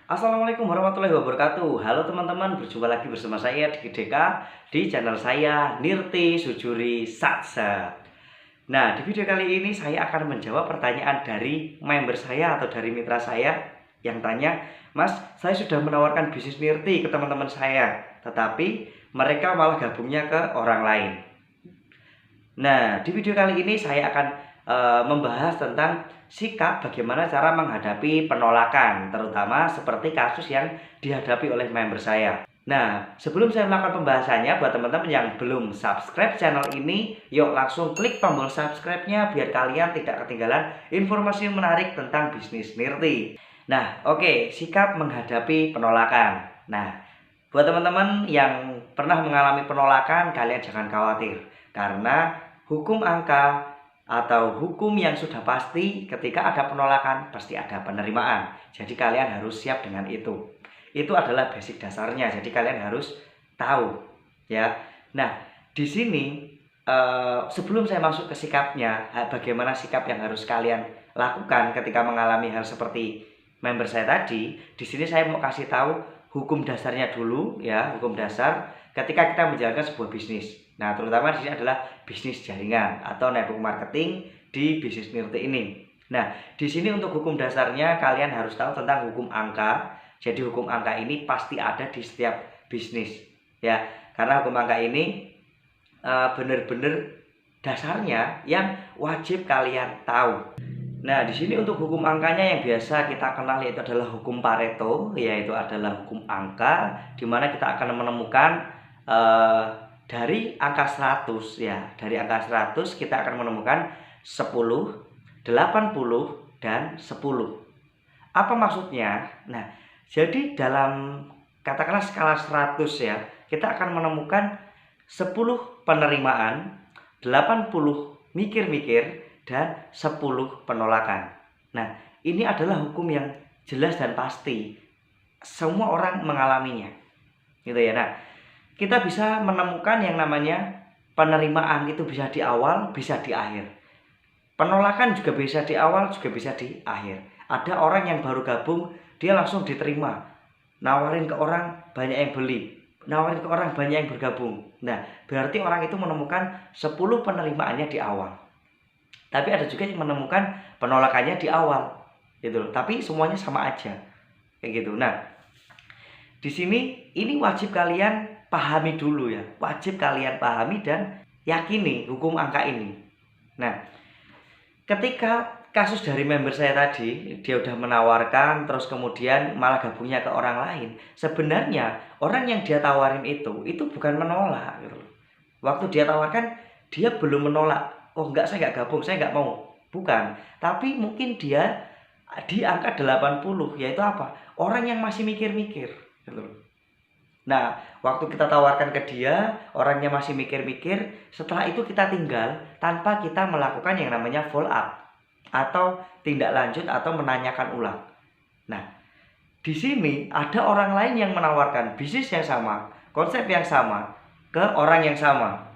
Assalamualaikum warahmatullahi wabarakatuh. Halo teman-teman, berjumpa lagi bersama saya Diki Deka di channel saya Nirti Sujuri Satsa. Nah, di video kali ini saya akan menjawab pertanyaan dari member saya atau dari mitra saya yang tanya, "Mas, saya sudah menawarkan bisnis Nirti ke teman-teman saya, tetapi mereka malah gabungnya ke orang lain." Nah, di video kali ini saya akan membahas tentang sikap bagaimana cara menghadapi penolakan, terutama seperti kasus yang dihadapi oleh member saya. Nah, sebelum saya melakukan pembahasannya, buat teman-teman yang belum subscribe channel ini, yuk langsung klik tombol subscribe-nya biar kalian tidak ketinggalan informasi menarik tentang bisnis Nirti. Nah, oke, sikap menghadapi penolakan. Nah, buat teman-teman yang pernah mengalami penolakan, kalian jangan khawatir, karena hukum angka atau hukum yang sudah pasti, ketika ada penolakan pasti ada penerimaan. Jadi kalian harus siap dengan itu. Itu adalah basic dasarnya. Jadi kalian harus tahu, ya. Nah, di sini sebelum saya masuk ke sikapnya, bagaimana sikap yang harus kalian lakukan ketika mengalami hal seperti member saya tadi, di sini saya mau kasih tahu hukum dasarnya dulu, ya, hukum dasar ketika kita menjalankan sebuah bisnis. Nah, terutama di sini adalah bisnis jaringan atau network marketing di bisnis Nirti ini. Nah, di sini untuk hukum dasarnya kalian harus tahu tentang hukum angka. Jadi hukum angka ini pasti ada di setiap bisnis, ya. Karena hukum angka ini benar-benar dasarnya yang wajib kalian tahu. Nah, di sini untuk hukum angkanya yang biasa kita kenal yaitu adalah hukum Pareto, yaitu adalah hukum angka di mana kita akan menemukan dari angka 100, ya. Dari angka 100 kita akan menemukan 10, 80 dan 10. Apa maksudnya? Nah, jadi dalam katakanlah skala 100, ya, kita akan menemukan 10 penerimaan, 80 mikir-mikir, dan 10 penolakan. Nah, ini adalah hukum yang jelas dan pasti. Semua orang mengalaminya. Gitu ya. Nah, kita bisa menemukan yang namanya penerimaan itu bisa di awal, bisa di akhir. Penolakan juga bisa di awal, juga bisa di akhir. Ada orang yang baru gabung, dia langsung diterima. Nawarin ke orang, banyak yang beli. Nawarin ke orang, banyak yang bergabung. Nah, berarti orang itu menemukan 10 penerimaannya di awal. Tapi ada juga yang menemukan penolakannya di awal. Gitu loh. Tapi semuanya sama aja. Kayak gitu. Nah, di sini ini wajib kalian pahami dulu, ya. Wajib kalian pahami dan yakini hukum angka ini. Nah, ketika kasus dari member saya tadi, dia udah menawarkan terus kemudian malah gabungnya ke orang lain. Sebenarnya orang yang dia tawarin itu bukan menolak gitu loh. Waktu dia tawarkan, dia belum menolak. Oh enggak, saya enggak gabung, saya enggak mau. Bukan. Tapi mungkin dia di angka 80, yaitu apa? Orang yang masih mikir-mikir gitu loh. Nah, waktu kita tawarkan ke dia, orangnya masih mikir-mikir, setelah itu kita tinggal tanpa kita melakukan yang namanya follow up atau tindak lanjut atau menanyakan ulang. Nah, di sini ada orang lain yang menawarkan bisnis yang sama, konsep yang sama ke orang yang sama.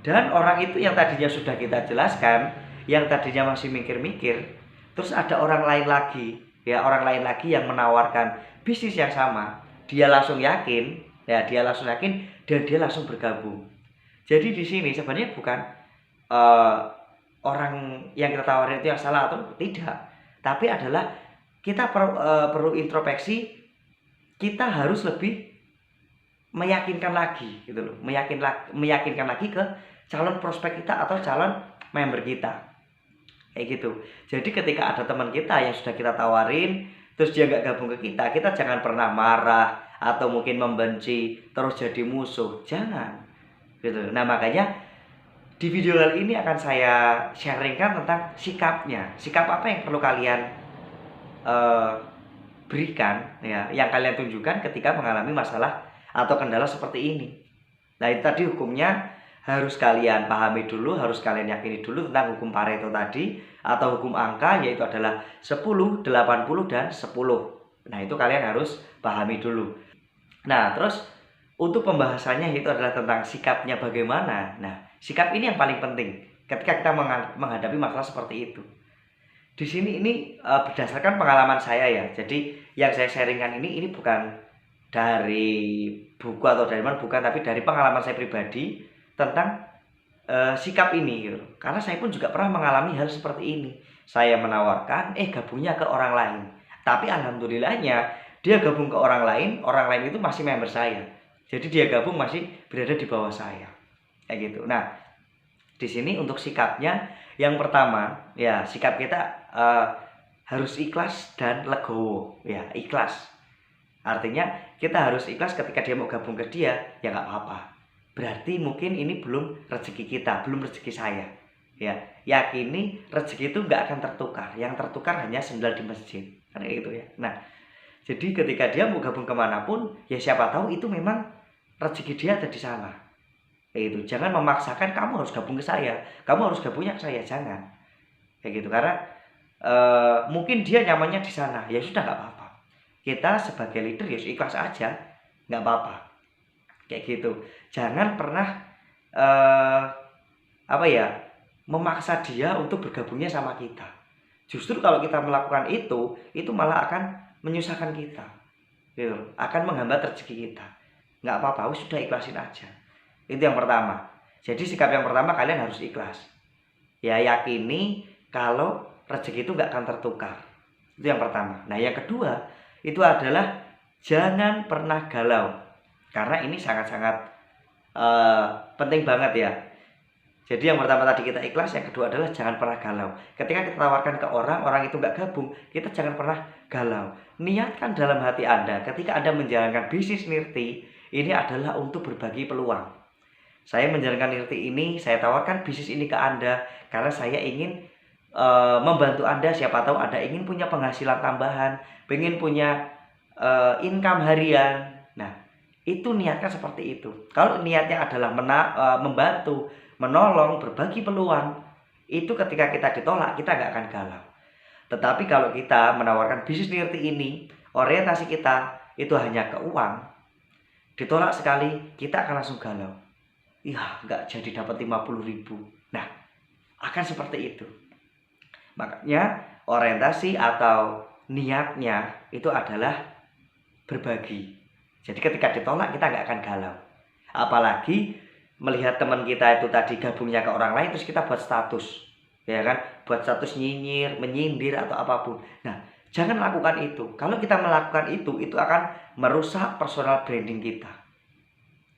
Dan orang itu yang tadinya sudah kita jelaskan, yang tadinya masih mikir-mikir, terus ada orang lain lagi, ya, orang lain lagi yang menawarkan bisnis yang sama. Dia langsung yakin, ya, dia langsung yakin dan dia langsung bergabung. Jadi di sini sebenarnya bukan orang yang kita tawarin itu yang salah atau tidak, tapi adalah kita perlu introspeksi. Kita harus lebih meyakinkan lagi gitu loh, meyakinkan lagi ke calon prospek kita atau calon member kita, kayak gitu. Jadi ketika ada teman kita yang sudah kita tawarin terus dia nggak gabung ke kita, kita jangan pernah marah atau mungkin membenci terus jadi musuh, jangan gitu. Nah, makanya di video kali ini akan saya sharingkan tentang sikapnya. Sikap apa yang perlu kalian berikan, ya, yang kalian tunjukkan ketika mengalami masalah atau kendala seperti ini. Nah, itu tadi hukumnya harus kalian pahami dulu, harus kalian yakini dulu tentang hukum Pareto tadi atau hukum angka, yaitu adalah 10, 80 dan 10. Nah, itu kalian harus pahami dulu. Nah, terus untuk pembahasannya itu adalah tentang sikapnya bagaimana. Nah, sikap ini yang paling penting ketika kita menghadapi masalah seperti itu. di sini ini berdasarkan pengalaman saya ya. Jadi yang saya sharingkan ini bukan dari buku atau dari mana, bukan, tapi dari pengalaman saya pribadi tentang sikap ini gitu. Karena saya pun juga pernah mengalami hal seperti ini. Saya menawarkan gabungnya ke orang lain. Tapi alhamdulillahnya dia gabung ke orang lain itu masih member saya. Jadi dia gabung masih berada di bawah saya. Kayak gitu. Nah, di sini untuk sikapnya yang pertama, ya sikap kita harus ikhlas dan legowo, ya ikhlas. Artinya kita harus ikhlas ketika dia mau gabung ke dia, ya nggak apa-apa. Berarti mungkin ini belum rezeki kita, belum rezeki saya. Ya, yakini rezeki itu nggak akan tertukar. Yang tertukar hanya sendal di masjid, kan gitu ya. Nah, jadi ketika dia mau gabung kemanapun, ya siapa tahu itu memang rezeki dia ada di sana. Itu jangan memaksakan kamu harus gabung ke saya, kamu harus gabungnya ke saya, jangan. Kayak gitu, karena mungkin dia nyamannya di sana, ya sudah nggak apa-apa. Kita sebagai leader ya ikhlas aja, nggak apa-apa. Kayak gitu. Jangan pernah memaksa dia untuk bergabungnya sama kita. Justru kalau kita melakukan itu malah akan menyusahkan kita, gitu. Akan menghambat rezeki kita. Nggak apa-apa, sudah ikhlasin aja. Itu yang pertama. Jadi sikap yang pertama, kalian harus ikhlas. Ya yakini kalau rezeki itu nggak akan tertukar. Itu yang pertama. Nah yang kedua itu adalah jangan pernah galau. Karena ini sangat-sangat penting banget ya. Jadi yang pertama tadi kita ikhlas, yang kedua adalah jangan pernah galau. Ketika kita tawarkan ke orang itu nggak gabung, kita jangan pernah galau. Niatkan dalam hati Anda ketika Anda menjalankan bisnis Nirti, ini adalah untuk berbagi peluang. Saya menjalankan Nirti ini, saya tawarkan bisnis ini ke Anda karena saya ingin membantu Anda. Siapa tahu Anda ingin punya penghasilan tambahan, ingin punya income harian. Nah, itu niatnya seperti itu. Kalau niatnya adalah membantu, menolong, berbagi peluang, itu ketika kita ditolak, kita nggak akan galau. Tetapi kalau kita menawarkan bisnis Nirti ini, orientasi kita itu hanya ke uang, ditolak sekali, kita akan langsung galau. Ya, nggak jadi dapat 50.000. Nah, akan seperti itu. Makanya orientasi atau niatnya itu adalah berbagi. Jadi ketika ditolak, kita nggak akan galau. Apalagi melihat teman kita itu tadi gabungnya ke orang lain, terus kita buat status, ya kan, buat status nyinyir, menyindir atau apapun. Nah, jangan lakukan itu. Kalau kita melakukan itu akan merusak personal branding kita.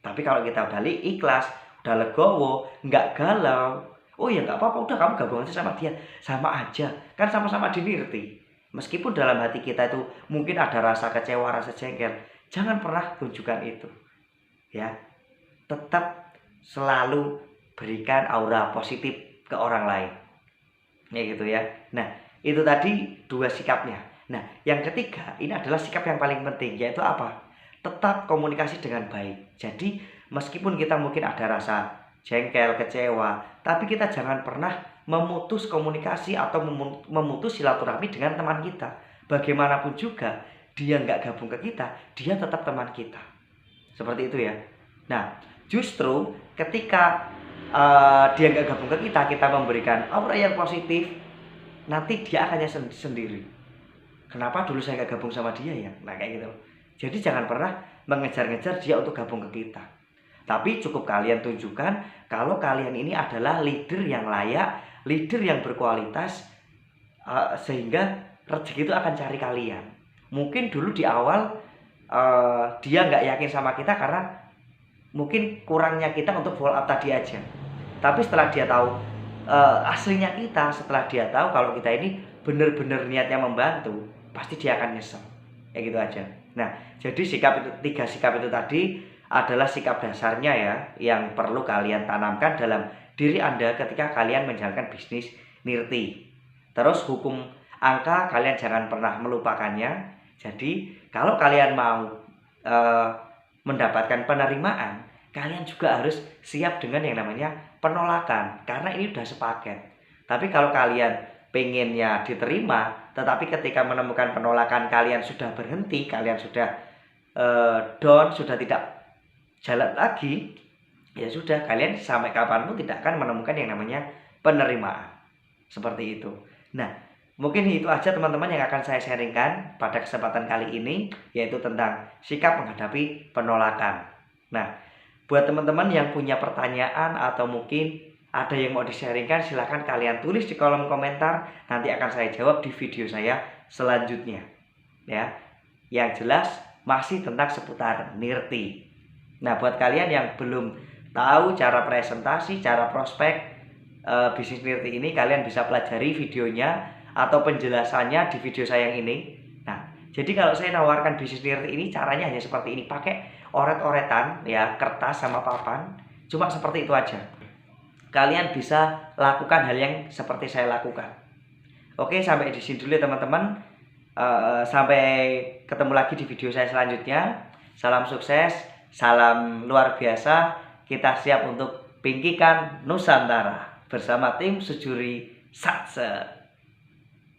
Tapi kalau kita udah ikhlas, udah legowo, nggak galau, oh ya nggak apa-apa, udah kamu gabung aja sama dia, sama aja, kan sama-sama di Nirti. Meskipun dalam hati kita itu mungkin ada rasa kecewa, rasa jengkel, jangan pernah tunjukkan itu, ya. Tetap selalu berikan aura positif ke orang lain, ya gitu ya. Nah itu tadi dua sikapnya. Nah yang ketiga ini adalah sikap yang paling penting, yaitu apa? Tetap komunikasi dengan baik. Jadi meskipun kita mungkin ada rasa jengkel, kecewa, tapi kita jangan pernah memutus komunikasi atau memutus silaturahmi dengan teman kita. Bagaimanapun juga dia nggak gabung ke kita, dia tetap teman kita. Seperti itu ya. Nah justru ketika dia nggak gabung ke kita memberikan aura yang positif, nanti dia akannya sendiri. Kenapa dulu saya nggak gabung sama dia ya? Nah kayak gitu. Jadi jangan pernah mengejar-ngejar dia untuk gabung ke kita. Tapi cukup kalian tunjukkan kalau kalian ini adalah leader yang layak, leader yang berkualitas, sehingga rezeki itu akan cari kalian. Mungkin dulu di awal dia nggak yakin sama kita karena mungkin kurangnya kita untuk follow up tadi aja. Tapi setelah dia tahu aslinya kita, setelah dia tahu kalau kita ini benar-benar niatnya membantu, pasti dia akan nyesel. Kayak gitu aja. Nah, jadi tiga sikap itu tadi adalah sikap dasarnya ya, yang perlu kalian tanamkan dalam diri Anda ketika kalian menjalankan bisnis Nirti. Terus hukum angka kalian jangan pernah melupakannya. Jadi kalau kalian mau mendapatkan penerimaan, kalian juga harus siap dengan yang namanya penolakan, karena ini udah sepaket. Tapi kalau kalian pengennya diterima, tetapi ketika menemukan penolakan kalian sudah berhenti, kalian sudah down, sudah tidak jalan lagi, ya sudah, kalian sampai kapanpun tidak akan menemukan yang namanya penerimaan. Seperti itu. Nah, Mungkin itu aja teman-teman yang akan saya sharingkan pada kesempatan kali ini, yaitu tentang sikap menghadapi penolakan. Nah, buat teman-teman yang punya pertanyaan atau mungkin ada yang mau di-sharingkan, silahkan kalian tulis di kolom komentar. Nanti akan saya jawab di video saya selanjutnya. Ya, yang jelas masih tentang seputar Nirti. Nah, buat kalian yang belum tahu cara presentasi, cara prospek bisnis Nirti ini, kalian bisa pelajari videonya atau penjelasannya di video saya yang ini. Nah, jadi kalau saya nawarkan bisnis Nirti ini, caranya hanya seperti ini, pakai oret-oretan ya, kertas sama papan, cuma seperti itu aja. Kalian bisa lakukan hal yang seperti saya lakukan. Oke, sampai di sini dulu ya teman-teman. Sampai ketemu lagi di video saya selanjutnya. Salam sukses, salam luar biasa. Kita siap untuk pinggikan Nusantara bersama tim Sujuri Satse.